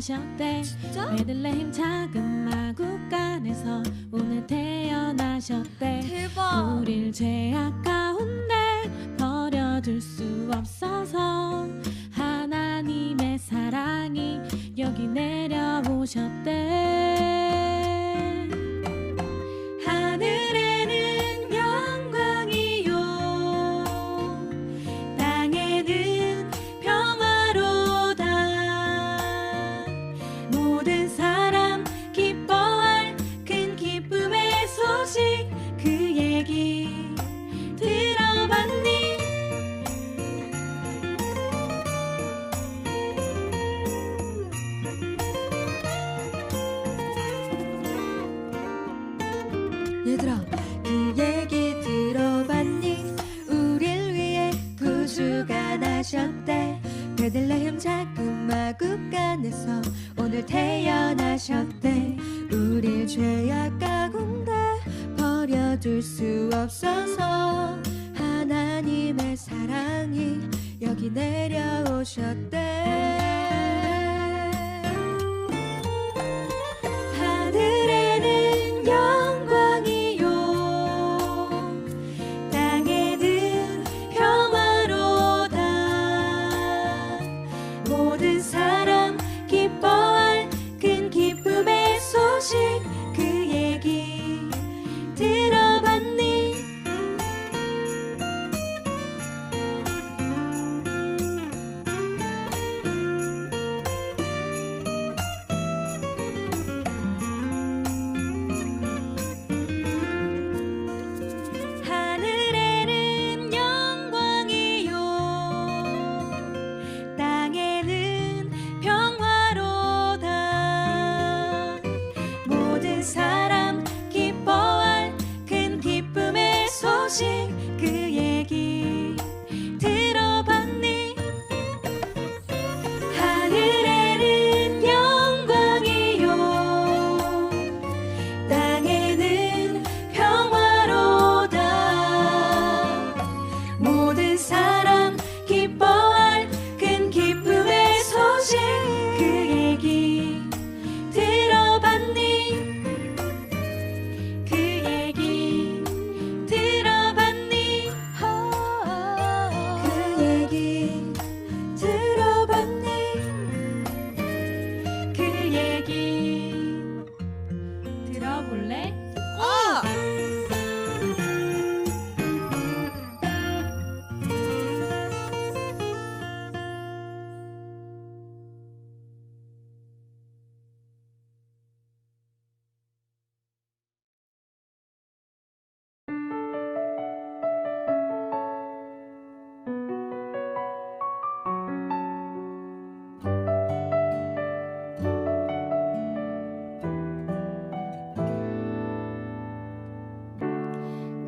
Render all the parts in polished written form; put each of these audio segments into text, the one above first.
태어나셨대. 진짜? 베들레헴 작은 마구간에서 오늘 태어나셨대. 대박. 우릴 죄악 가운데 버려둘 수 없어서 하나님의 사랑이 여기 내려오셨대. 하늘에는 영광이요 땅에는 평화로다. 모든 사람 기뻐할 큰 기쁨의 소식 그 얘기 들어봤니? 얘들아, 그 얘기 들어봤니? 우릴 위해 구주가 나셨대. 베들레헴 작은 마구간에서 오늘 태어나셨대. 우릴 죄악 가운데 버려둘 수 없어서 하나님의 사랑이 여기 내려오셨대. 하늘에는 영광이요 땅에는 평화로다. 모든 사람 기뻐할 큰 기쁨의 소식 그 얘기 들어봤니? 하늘에는 영광이요 땅에는 평화로다. 모든 사람 기뻐할 큰 기쁨의 소식 그 얘기 들어봤니? 하늘에는 영광이요 땅에는 평화로다. 모든 사람 기뻐할 큰 기쁨의 소식 그 얘기 들어봤니? 그 얘기 들어봤니? 그 얘기 들어봤니? 그 얘기 들어볼래?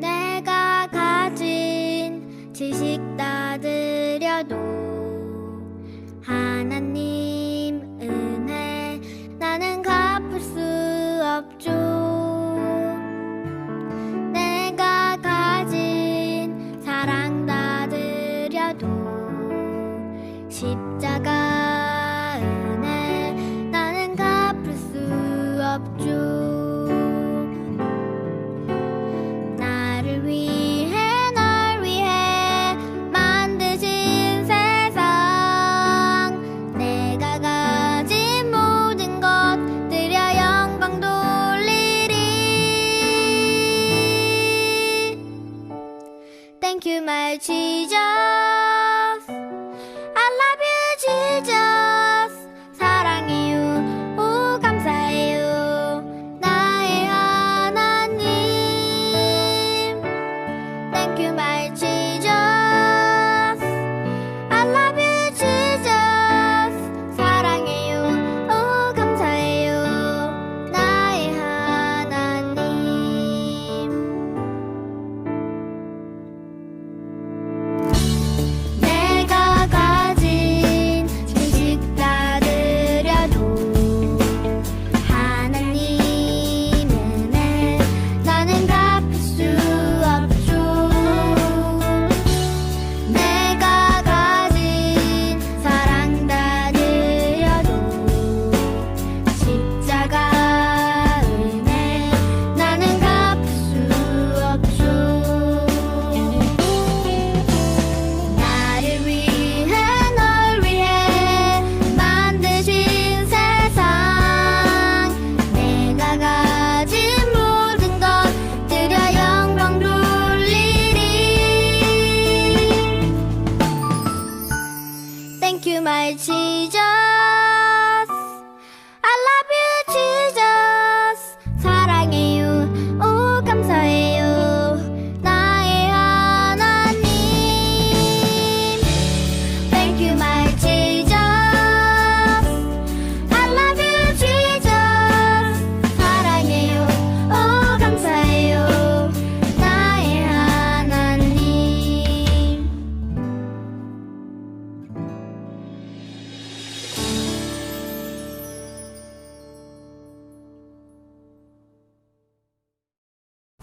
내가 가진 지식 다 드려도 하나님 은혜 나는 갚을 수 없죠. 내가 가진 사랑 다 드려도 십자가 은혜 나는 갚을 수 없죠. 나를 위해 널 위해 만드신 세상 내가 가진 모든 것 드려 영광 돌리리. Thank you my Jesus, I love you Jesus. 사랑해요, 오 감사해요 나의 하나님. Thank you my Jesus, I love you Jesus. 사랑해요, 오 감사해요 나의 하나님.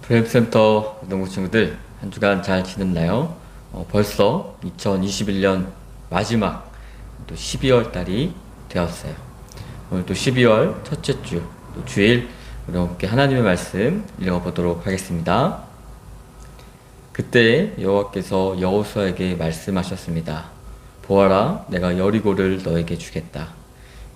프레임센터 농구 친구들 한 주간 잘 지냈나요? 벌써 2021년 마지막 또 12월 달이 되었어요. 오늘 또 12월 첫째 주, 또 주일 우리 함께 하나님의 말씀 읽어보도록 하겠습니다. 그때 여호와께서 여호수아에게 말씀하셨습니다. 보아라, 내가 여리고를 너에게 주겠다.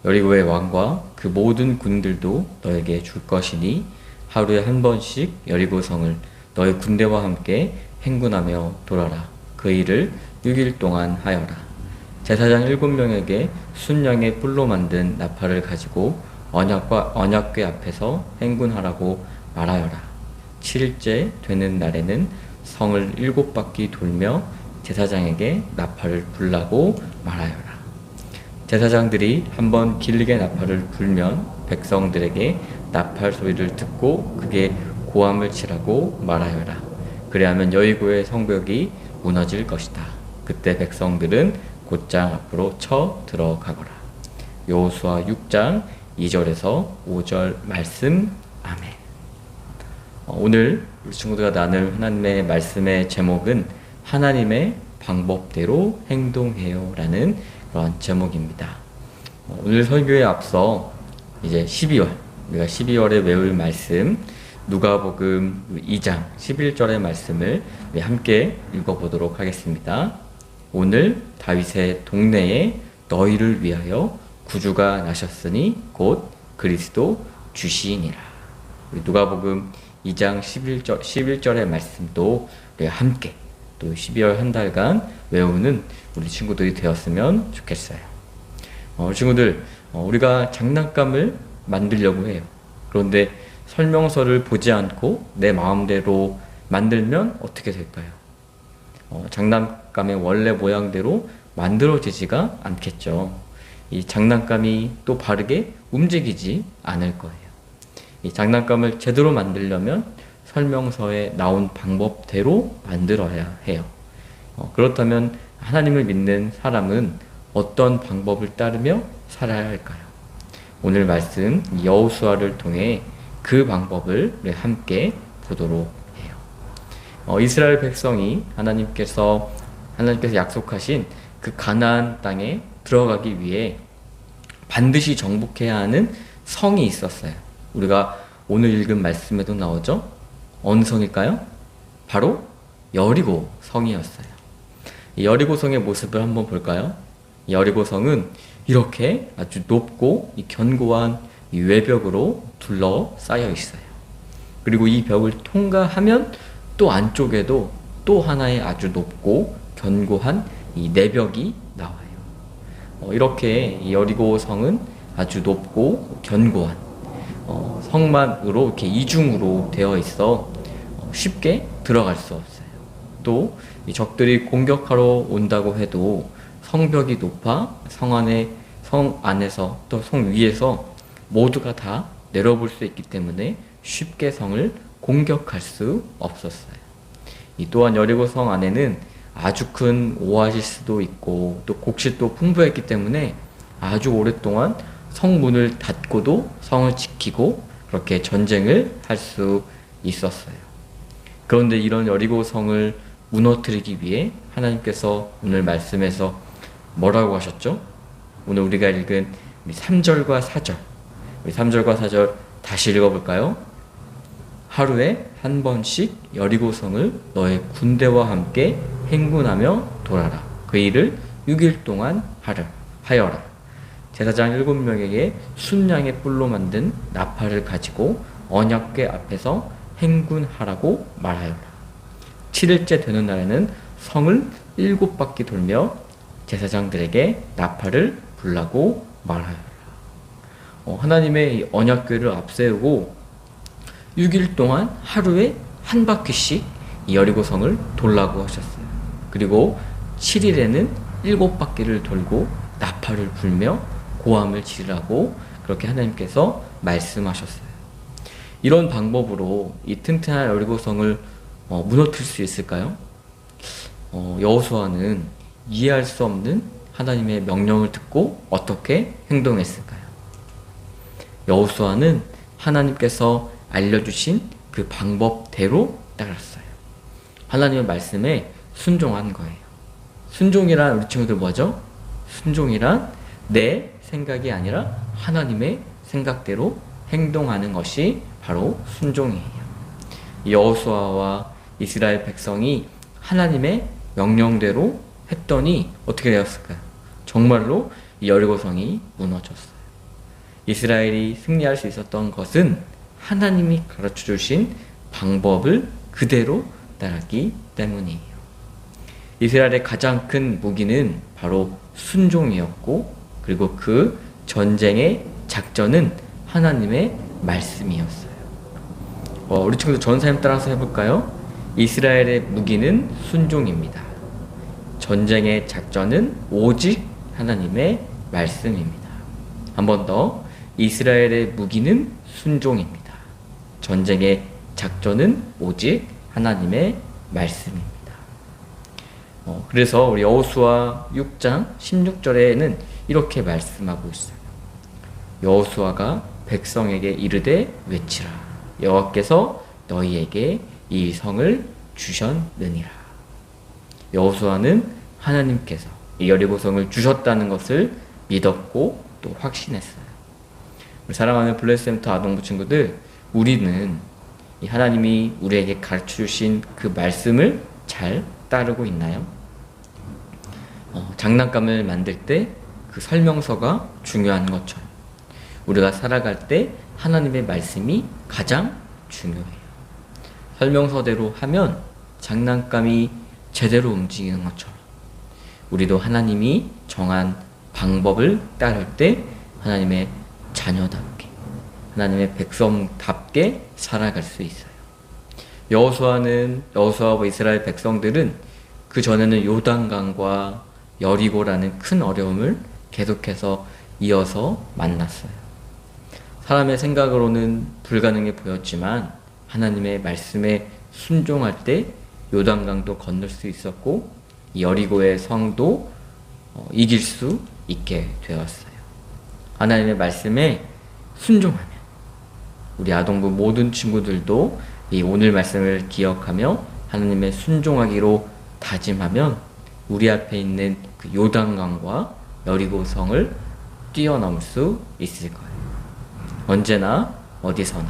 여리고의 왕과 그 모든 군들도 너에게 줄 것이니 하루에 한 번씩 여리고 성을 너의 군대와 함께 행군하며 돌아라. 그 일을 6일 동안 하여라. 제사장 7명에게 순양의 뿔로 만든 나팔을 가지고 언약궤 앞에서 행군하라고 말하여라. 7일째 되는 날에는 성을 7바퀴 돌며 제사장에게 나팔을 불라고 말하여라. 제사장들이 한번 길게 나팔을 불면 백성들에게 나팔 소리를 듣고 그게 고함을 치라고 말하여라. 그래야면 여리고의 성벽이 무너질 것이다. 그때 백성들은 곧장 앞으로 쳐 들어가거라. 여호수아 6장 2절에서 5절 말씀. 아멘. 오늘 우리 친구들과 나눌 하나님의 말씀의 제목은 하나님의 방법대로 행동해요 라는 그런 제목입니다. 오늘 설교에 앞서 이제 12월, 우리가 12월에 외울 말씀 누가복음 2장 11절의 말씀을 우리 함께 읽어보도록 하겠습니다. 오늘 다윗의 동네에 너희를 위하여 구주가 나셨으니 곧 그리스도 주시니라. 우리 누가복음 2장 11절의 말씀도 우리 함께 또 12월 한 달간 외우는 우리 친구들이 되었으면 좋겠어요. 친구들, 우리가 장난감을 만들려고 해요. 그런데 설명서를 보지 않고 내 마음대로 만들면 어떻게 될까요? 장난감의 원래 모양대로 만들어지지가 않겠죠. 이 장난감이 또 바르게 움직이지 않을 거예요. 이 장난감을 제대로 만들려면 설명서에 나온 방법대로 만들어야 해요. 그렇다면 하나님을 믿는 사람은 어떤 방법을 따르며 살아야 할까요? 오늘 말씀 여호수아를 통해 그 방법을 함께 보도록 해요. 이스라엘 백성이 하나님께서 약속하신 그 가나안 땅에 들어가기 위해 반드시 정복해야 하는 성이 있었어요. 우리가 오늘 읽은 말씀에도 나오죠? 어느 성일까요? 바로 여리고 성이었어요. 이 여리고 성의 모습을 한번 볼까요? 이 여리고 성은 이렇게 아주 높고 이 견고한 이 외벽으로 둘러싸여 있어요. 그리고 이 벽을 통과하면 또 안쪽에도 또 하나의 아주 높고 견고한 이 내벽이 나와요. 이렇게 이 여리고 성은 아주 높고 견고한 성만으로 이렇게 이중으로 되어 있어 쉽게 들어갈 수 없어요. 또 이 적들이 공격하러 온다고 해도 성벽이 높아 성 안에서 또 성 위에서 모두가 다 내려볼 수 있기 때문에 쉽게 성을 공격할 수 없었어요. 또한 여리고 성 안에는 아주 큰 오아시스도 있고 또 곡식도 풍부했기 때문에 아주 오랫동안 성문을 닫고도 성을 지키고 그렇게 전쟁을 할 수 있었어요. 그런데 이런 여리고 성을 무너뜨리기 위해 하나님께서 오늘 말씀에서 뭐라고 하셨죠? 오늘 우리가 읽은 3절과 4절, 우리 3절과 4절 다시 읽어볼까요? 하루에 한 번씩 여리고 성을 너의 군대와 함께 행군하며 돌아라. 그 일을 6일 동안 하여라. 제사장 7명에게 순양의 뿔로 만든 나팔을 가지고 언약궤 앞에서 행군하라고 말하여라. 7일째 되는 날에는 성을 7바퀴 돌며 제사장들에게 나팔을 불라고 말하여라. 하나님의 이 언약궤를 앞세우고 6일 동안 하루에 한 바퀴씩 이 여리고 성을 돌라고 하셨어요. 그리고 7일에는 7바퀴를 돌고 나팔을 불며 고함을 지르라고 그렇게 하나님께서 말씀하셨어요. 이런 방법으로 이 튼튼한 여리고 성을 무너뜨릴 수 있을까요? 여호수아는 이해할 수 없는 하나님의 명령을 듣고 어떻게 행동했을까요? 여호수아는 하나님께서 알려주신 그 방법대로 따랐어요. 하나님의 말씀에 순종한 거예요. 순종이란 우리 친구들 뭐죠? 순종이란 내 생각이 아니라 하나님의 생각대로 행동하는 것이 바로 순종이에요. 여호수아와 이스라엘 백성이 하나님의 명령대로 했더니 어떻게 되었을까요? 정말로 여리고성이 무너졌어요. 이스라엘이 승리할 수 있었던 것은 하나님이 가르쳐 주신 방법을 그대로 따랐기 때문이에요. 이스라엘의 가장 큰 무기는 바로 순종이었고, 그리고 그 전쟁의 작전은 하나님의 말씀이었어요. 우리 친구들 전사님 따라서 해볼까요? 이스라엘의 무기는 순종입니다. 전쟁의 작전은 오직 하나님의 말씀입니다. 한 번 더. 이스라엘의 무기는 순종입니다. 전쟁의 작전은 오직 하나님의 말씀입니다. 그래서 우리 여호수아 6장 16절에는 이렇게 말씀하고 있어요. 여호수아가 백성에게 이르되 외치라. 여호와께서 너희에게 이 성을 주셨느니라. 여호수아는 하나님께서 이 여리고성을 주셨다는 것을 믿었고 또 확신했어요. 우리 사랑하는 블레스센터 아동부 친구들, 우리는 이 하나님이 우리에게 가르쳐 주신 그 말씀을 잘 따르고 있나요? 장난감을 만들 때 그 설명서가 중요한 것처럼 우리가 살아갈 때 하나님의 말씀이 가장 중요해요. 설명서대로 하면 장난감이 제대로 움직이는 것처럼 우리도 하나님이 정한 방법을 따를 때 하나님의 자녀답게, 하나님의 백성답게 살아갈 수 있어요. 여호수아와 이스라엘 백성들은 그 전에는 요단강과 여리고라는 큰 어려움을 계속해서 이어서 만났어요. 사람의 생각으로는 불가능해 보였지만 하나님의 말씀에 순종할 때 요단강도 건널 수 있었고 여리고의 성도 이길 수 있게 되었어요. 하나님의 말씀에 순종하면 우리 아동부 모든 친구들도 이 오늘 말씀을 기억하며 하나님의 순종하기로 다짐하면 우리 앞에 있는 그 요단강과 여리고성을 뛰어넘을 수 있을 거예요. 언제나 어디서나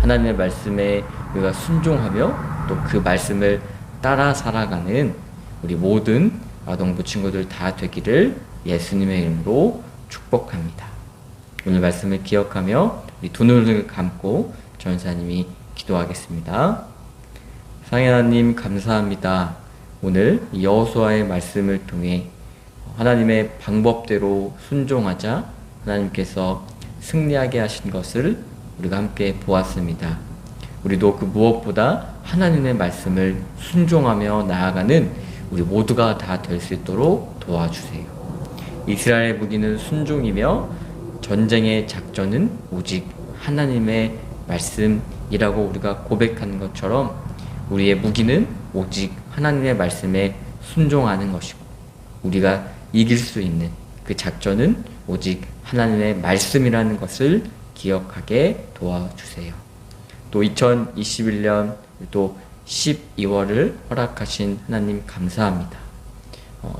하나님의 말씀에 우리가 순종하며 또 그 말씀을 따라 살아가는 우리 모든 아동부 친구들 다 되기를 예수님의 이름으로 축복합니다. 오늘 말씀을 기억하며 우리 두 눈을 감고 전사님이 기도하겠습니다. 사랑의 하나님 감사합니다. 오늘 여호수아의 말씀을 통해 하나님의 방법대로 순종하자 하나님께서 승리하게 하신 것을 우리가 함께 보았습니다. 우리도 그 무엇보다 하나님의 말씀을 순종하며 나아가는 우리 모두가 다 될 수 있도록 도와주세요. 이스라엘의 무기는 순종이며 전쟁의 작전은 오직 하나님의 말씀이라고 우리가 고백하는 것처럼 우리의 무기는 오직 하나님의 말씀에 순종하는 것이고 우리가 이길 수 있는 그 작전은 오직 하나님의 말씀이라는 것을 기억하게 도와주세요. 또 2021년 또 12월을 허락하신 하나님 감사합니다.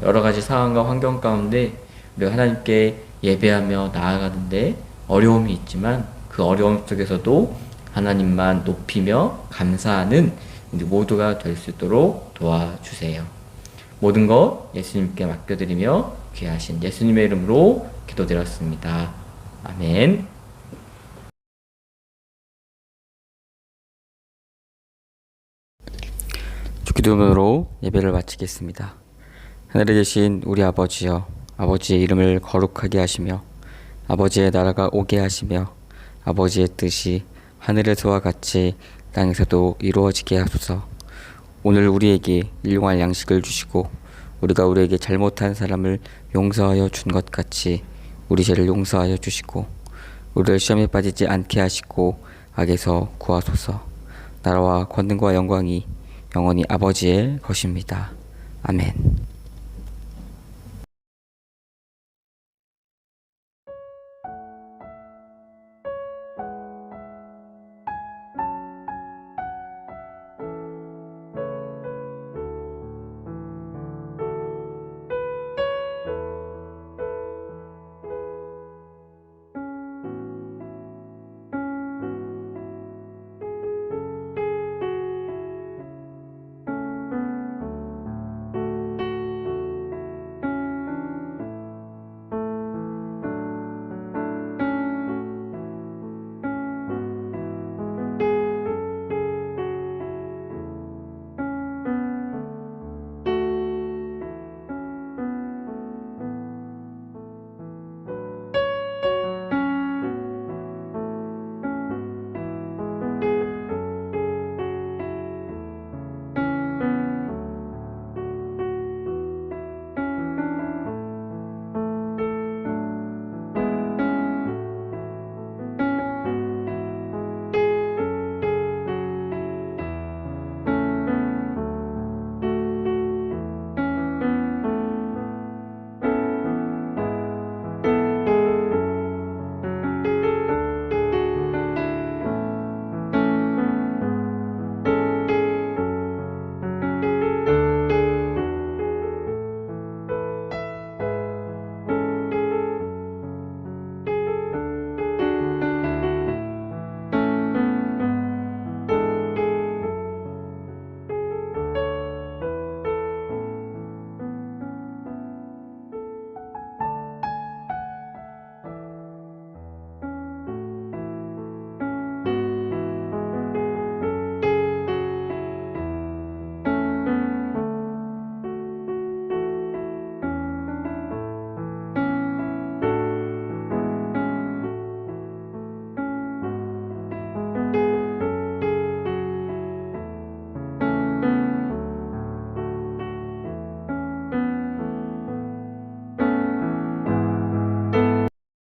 여러 가지 상황과 환경 가운데 우리가 하나님께 예배하며 나아가는데 어려움이 있지만 그 어려움 속에서도 하나님만 높이며 감사하는 우리 모두가 될 수 있도록 도와주세요. 모든 것 예수님께 맡겨드리며 귀하신 예수님의 이름으로 기도드렸습니다. 아멘. 주기도문으로 예배를 마치겠습니다. 하늘에 계신 우리 아버지여, 아버지의 이름을 거룩하게 하시며 아버지의 나라가 오게 하시며 아버지의 뜻이 하늘에서와 같이 땅에서도 이루어지게 하소서. 오늘 우리에게 일용할 양식을 주시고 우리가 우리에게 잘못한 사람을 용서하여 준 것 같이 우리 죄를 용서하여 주시고 우리를 시험에 빠지지 않게 하시고 악에서 구하소서. 나라와 권능과 영광이 영원히 아버지의 것입니다. 아멘.